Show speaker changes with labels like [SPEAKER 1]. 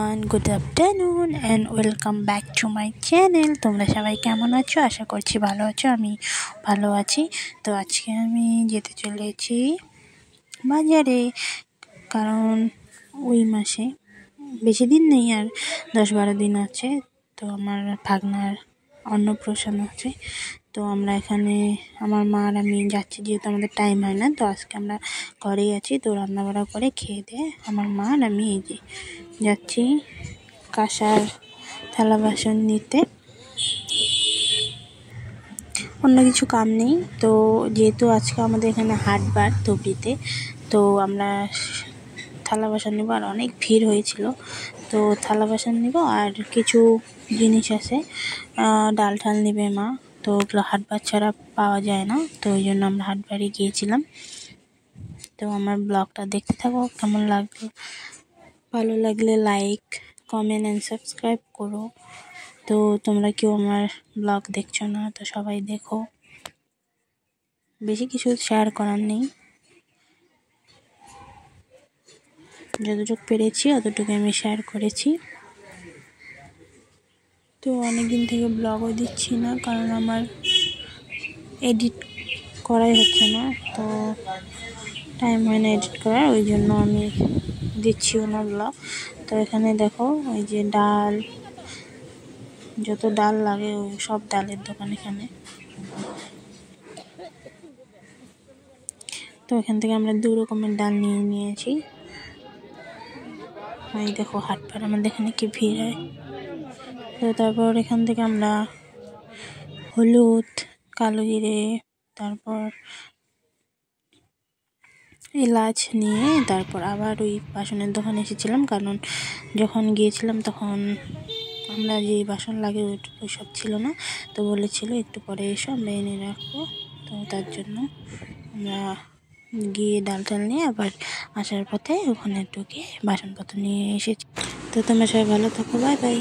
[SPEAKER 1] Everyone, good afternoon and welcome back to my channel. তোমরা সবাই কেমন আছো? আশা করছি ভালো আছো। আমি ভালো আছি। তো আজকে আমি যেতে চলেছি বাজারে, কারণ ওই মাসে বেশি দিন নেই, আর 10-12 দিন আছে। তো আমার ভাগনার অন্নপ্রাশন আছে। তো আমরা এখানে আমার মা আর আমি যাচ্ছি, যেহেতু আমাদের টাইম হয় না। তো আজকে আমরা ঘরেই আছি, তো রান্নাবাড়া করে খেয়ে দিয়ে আমার মা আর আমি এই যে যাচ্ছি কাঁসার থালা বাসন নিতে। অন্য কিছু কাম নেই। তো যেহেতু আজকে আমাদের এখানে হাটবার ধুবড়িতে, তো আমরা থালা বাসন নেবো। আর অনেক ভিড় হয়েছিল, তো থালা বাসন নেবো। আর কিছু জিনিস আছে, ডাল ঠাল নেবে মা। তো ওগুলো হাটবার ছাড়া পাওয়া যায় না, তো ওই জন্য আমরা হাটবারে গিয়েছিলাম। তো আমার ব্লগটা দেখতে থাকো, কেমন লাগলো। ভালো লাগলে লাইক, কমেন্ট অ্যান্ড সাবস্ক্রাইব করো। তো তোমরা কেউ আমার ব্লগ দেখছো না, তো সবাই দেখো। বেশি কিছু শেয়ার করার নেই, যতটুকু পেরেছি অতটুকু আমি শেয়ার করেছি। তো অনেকদিন থেকে ব্লগও দিচ্ছি না, কারণ আমার এডিট করাই হচ্ছে না, তো টাইম হয় না এডিট করার, ওই জন্য আমি দিচ্ছিও না ব্লগ। তো এখানে দেখো, ওই যে ডাল, যত ডাল লাগে ওই সব ডালের দোকান এখানে। তো এখান থেকে আমরা 2 রকমের ডাল নিয়েছি। এই দেখো হাটবার আমাদের এখানে কি ভিড় হয়। তো তারপর এখান থেকে আমরা হলুদ, কালো জিরে, তারপর এলাচ নিয়ে তারপর আবার ওই বাসনের দোকানে এসেছিলাম, কারণ যখন গিয়েছিলাম তখন আমরা যে বাসন লাগে ওই সব ছিল না। তো বলেছিল একটু পরে এসো, আমরা এনে রাখবো। তো তার জন্য আমরা গিয়ে ডাল টাল নিয়ে আবার আসার পথে ওখানে ঢুকে বাসনপত্র নিয়ে এসেছি। তো তোমরা সবাই ভালো থাকো, বাই বাই।